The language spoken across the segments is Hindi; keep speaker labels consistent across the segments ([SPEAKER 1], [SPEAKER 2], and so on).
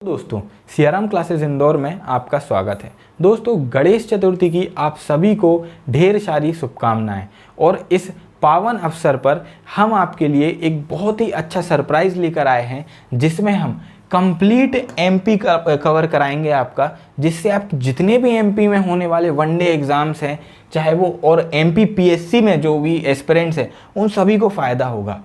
[SPEAKER 1] दोस्तों सियाराम क्लासेस इंदौर में आपका स्वागत है। दोस्तों गणेश चतुर्थी की आप सभी को ढेर सारी शुभकामनाएं। और इस पावन अवसर पर हम आपके लिए एक बहुत ही अच्छा सरप्राइज़ लेकर आए हैं, जिसमें हम कंप्लीट एमपी कवर कराएंगे आपका, जिससे आप जितने भी एमपी में होने वाले वनडे एग्ज़ाम्स हैं, चाहे वो और एमपी पीएससी में जो भी एस्पिरेंट्स हैं, उन सभी को फ़ायदा होगा।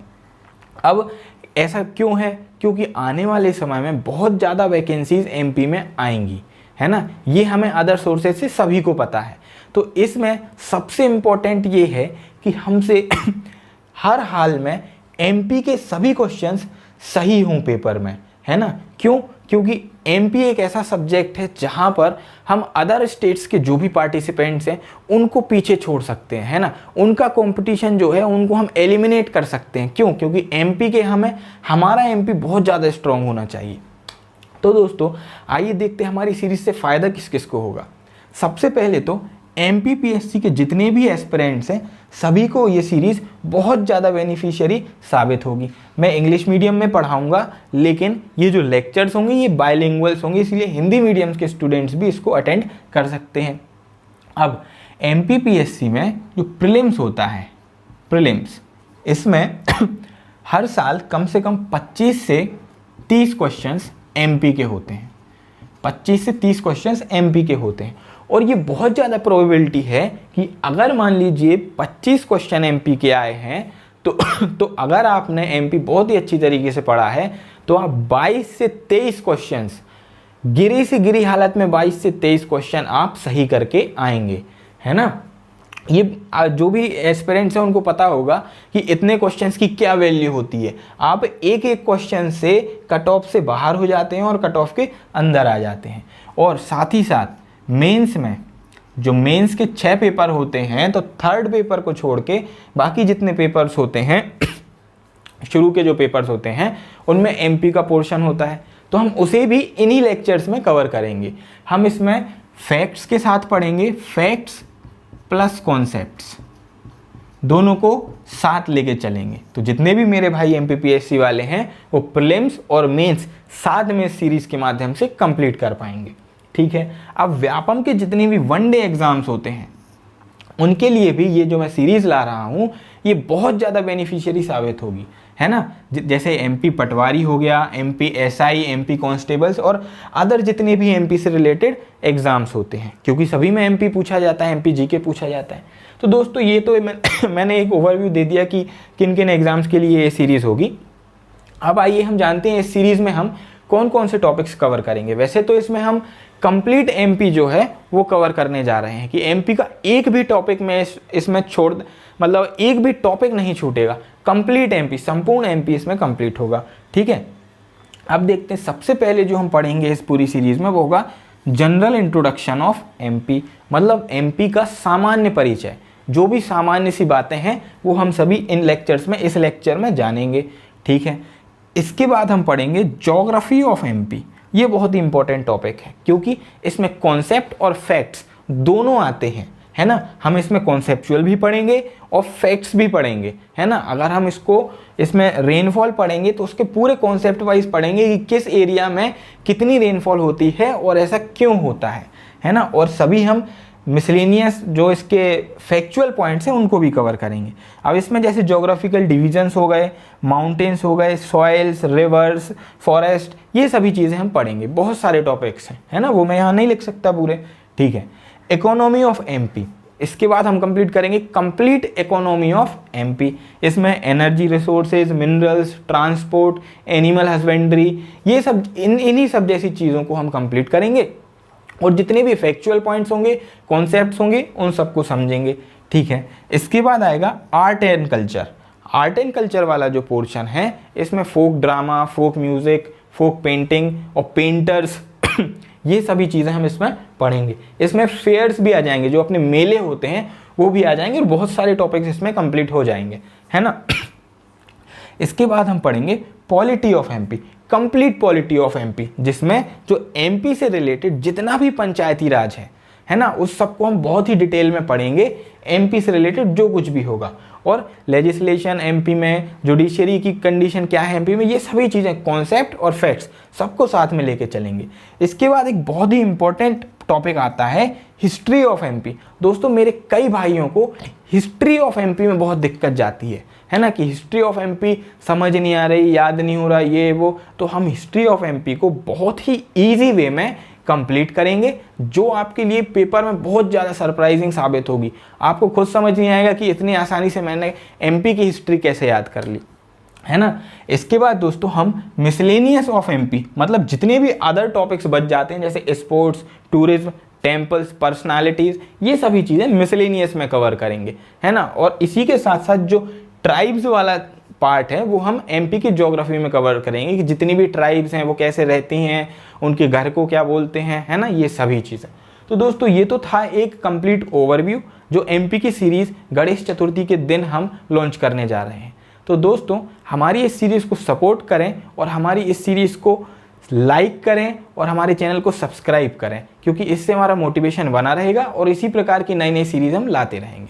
[SPEAKER 1] अब ऐसा क्यों है? क्योंकि आने वाले समय में बहुत ज़्यादा वैकेंसीज एमपी में आएंगी, है ना। ये हमें अदर सोर्सेज से सभी को पता है। तो इसमें सबसे इम्पोर्टेंट ये है कि हमसे हर हाल में एमपी के सभी क्वेश्चंस सही हों पेपर में, है ना। क्यों? क्योंकि एमपी एक ऐसा सब्जेक्ट है जहाँ पर हम अदर स्टेट्स के जो भी पार्टिसिपेंट्स हैं उनको पीछे छोड़ सकते हैं, है ना। उनका कंपटीशन जो है उनको हम एलिमिनेट कर सकते हैं। क्यों? क्योंकि एमपी के हमारा एमपी बहुत ज़्यादा स्ट्रॉन्ग होना चाहिए। तो दोस्तों आइए देखते हैं हमारी सीरीज से फ़ायदा किस किस को होगा। सबसे पहले तो एमपी पीएससी के जितने भी एस्पिरेंट्स हैं सभी को ये सीरीज़ बहुत ज़्यादा बेनिफिशियरी साबित होगी। मैं इंग्लिश मीडियम में पढ़ाऊंगा, लेकिन ये जो लेक्चर्स होंगे ये बाइलिंगुअल्स होंगे, इसलिए हिंदी मीडियम के स्टूडेंट्स भी इसको अटेंड कर सकते हैं। अब एमपी पीएससी में जो प्रीलिम्स होता है, प्रीलिम्स इसमें हर साल कम से कम 25 से 30 क्वेश्चंस एमपी के होते हैं। 25 से 30 क्वेश्चंस एमपी के होते हैं और ये बहुत ज़्यादा प्रोबेबिलिटी है कि अगर मान लीजिए 25 क्वेश्चन एमपी के आए हैं तो अगर आपने एमपी बहुत ही अच्छी तरीके से पढ़ा है तो आप 22 से 23 क्वेश्चंस, गिरी से गिरी हालत में 22 से 23 क्वेश्चन आप सही करके आएंगे, है ना। ये जो भी एस्पिरेंट्स हैं उनको पता होगा कि इतने क्वेश्चंस की क्या वैल्यू होती है। आप एक एक क्वेश्चन से कट ऑफ से बाहर हो जाते हैं और कट ऑफ के अंदर आ जाते हैं। और साथ ही साथ मेंस में जो मेंस के 6 पेपर होते हैं, तो थर्ड पेपर को छोड़ के बाकी जितने पेपर्स होते हैं शुरू के जो पेपर्स होते हैं उनमें एमपी का पोर्शन होता है, तो हम उसे भी इन्हीं लेक्चर्स में कवर करेंगे। हम इसमें फैक्ट्स के साथ पढ़ेंगे, फैक्ट्स प्लस कॉन्सेप्ट्स दोनों को साथ लेके चलेंगे। तो जितने भी मेरे भाई एमपीपीएससी वाले हैं वो प्रीलिम्स और मेंस साथ में सीरीज के माध्यम से कंप्लीट कर पाएंगे, ठीक है। अब व्यापम के जितने भी वनडे एग्जाम्स होते हैं उनके लिए भी ये जो मैं सीरीज ला रहा हूँ ये बहुत ज़्यादा बेनिफिशियरी साबित होगी, है ना। जैसे एमपी पटवारी हो गया, एमपी एसआई, एमपी कांस्टेबल्स और अदर जितने भी एमपी से रिलेटेड एग्जाम्स होते हैं, क्योंकि सभी में एमपी पूछा जाता है, एमपी जीके पूछा जाता है। तो दोस्तों ये तो मैंने एक ओवरव्यू दे दिया कि किन किन एग्जाम्स के लिए ये सीरीज़ होगी। अब आइए हम जानते हैं इस सीरीज़ में हम कौन कौन से टॉपिक्स कवर करेंगे। वैसे तो इसमें हम कंप्लीट एमपी जो है वो कवर करने जा रहे हैं कि एमपी का एक भी टॉपिक में इसमें मतलब एक भी टॉपिक नहीं छूटेगा। कंप्लीट एमपी, संपूर्ण एमपी इसमें कंप्लीट होगा, ठीक है। अब देखते हैं सबसे पहले जो हम पढ़ेंगे इस पूरी सीरीज में वो होगा जनरल इंट्रोडक्शन ऑफ एमपी, मतलब एमपी का सामान्य परिचय। जो भी सामान्य सी बातें हैं वो हम सभी इन लेक्चर्स में, इस लेक्चर में जानेंगे, ठीक है। इसके बाद हम पढ़ेंगे ज्योग्राफी ऑफ एमपी। ये बहुत ही इंपॉर्टेंट टॉपिक है क्योंकि इसमें कॉन्सेप्ट और फैक्ट्स दोनों आते हैं, है ना। हम इसमें कॉन्सेप्चुअल भी पढ़ेंगे और फैक्ट्स भी पढ़ेंगे, है ना। अगर हम इसमें रेनफॉल पढ़ेंगे तो उसके पूरे कॉन्सेप्ट वाइज पढ़ेंगे कि किस एरिया में कितनी रेनफॉल होती है और ऐसा क्यों होता है ना। और सभी हम मिसलेनियस जो इसके फैक्चुअल पॉइंट्स हैं उनको भी कवर करेंगे। अब इसमें जैसे ज्योग्राफिकल डिविजन्स हो गए, माउंटेन्स हो गए, सॉइल्स, रिवर्स, फॉरेस्ट, ये सभी चीज़ें हम पढ़ेंगे। बहुत सारे टॉपिक्स हैं, है ना, वो मैं यहाँ नहीं लिख सकता पूरे, ठीक है। इकोनॉमी ऑफ एमपी, इसके बाद हम कंप्लीट करेंगे कंप्लीट इकोनॉमी ऑफ एमपी। इसमें energy resources, minerals, transport, animal husbandry, ये सब इन्हीं सब जैसी चीज़ों को हम कंप्लीट करेंगे और जितने भी फैक्चुअल पॉइंट्स होंगे, कॉन्सेप्ट्स होंगे, उन सबको समझेंगे, ठीक है। इसके बाद आएगा art and culture. Art and culture वाला जो पोर्शन है इसमें folk drama, folk music, folk painting और पेंटर्स ये सभी चीज़ें हम इसमें पढ़ेंगे। इसमें फेयर्स भी आ जाएंगे, जो अपने मेले होते हैं वो भी आ जाएंगे और बहुत सारे टॉपिक्स इसमें कंप्लीट हो जाएंगे, है ना। इसके बाद हम पढ़ेंगे polity of MP, complete polity of MP, जिसमें जो एमपी से रिलेटेड जितना भी पंचायती राज है ना, उस सबको हम बहुत ही डिटेल में पढ़ेंगे। एमपी से रिलेटेड जो कुछ भी होगा और लेजिस्लेशन एमपी में, जुडिशरी की कंडीशन क्या है एमपी में, ये सभी चीज़ें, कॉन्सेप्ट और फैक्ट्स सबको साथ में लेके चलेंगे। इसके बाद एक बहुत ही इंपॉर्टेंट टॉपिक आता है हिस्ट्री ऑफ एमपी। दोस्तों मेरे कई भाइयों को हिस्ट्री ऑफ एमपी में बहुत दिक्कत जाती है ना, कि हिस्ट्री ऑफ एमपी समझ नहीं आ रही, याद नहीं हो रहा, ये वो। तो हम हिस्ट्री ऑफ एमपी को बहुत ही ईजी वे में कंप्लीट करेंगे, जो आपके लिए पेपर में बहुत ज़्यादा सरप्राइजिंग साबित होगी। आपको खुद समझ नहीं आएगा कि इतनी आसानी से मैंने एमपी की हिस्ट्री कैसे याद कर ली, है ना। इसके बाद दोस्तों हम मिसलेनियस ऑफ एमपी, मतलब जितने भी अदर टॉपिक्स बच जाते हैं जैसे स्पोर्ट्स, टूरिज्म, टेम्पल्स, पर्सनालिटीज़, ये सभी चीज़ें मिसलेनियस में कवर करेंगे, है ना। और इसी के साथ साथ जो ट्राइब्स वाला पार्ट है वो हम एमपी की ज्योग्राफी में कवर करेंगे, कि जितनी भी ट्राइब्स हैं वो कैसे रहती हैं, उनके घर को क्या बोलते हैं, है ना, ये सभी चीज़ें। तो दोस्तों ये तो था एक कंप्लीट ओवरव्यू जो एमपी की सीरीज़ गणेश चतुर्थी के दिन हम लॉन्च करने जा रहे हैं। तो दोस्तों हमारी इस सीरीज़ को सपोर्ट करें और हमारी इस सीरीज़ को लाइक करें और हमारे चैनल को सब्सक्राइब करें, क्योंकि इससे हमारा मोटिवेशन बना रहेगा और इसी प्रकार की नई नई सीरीज़ हम लाते रहेंगे।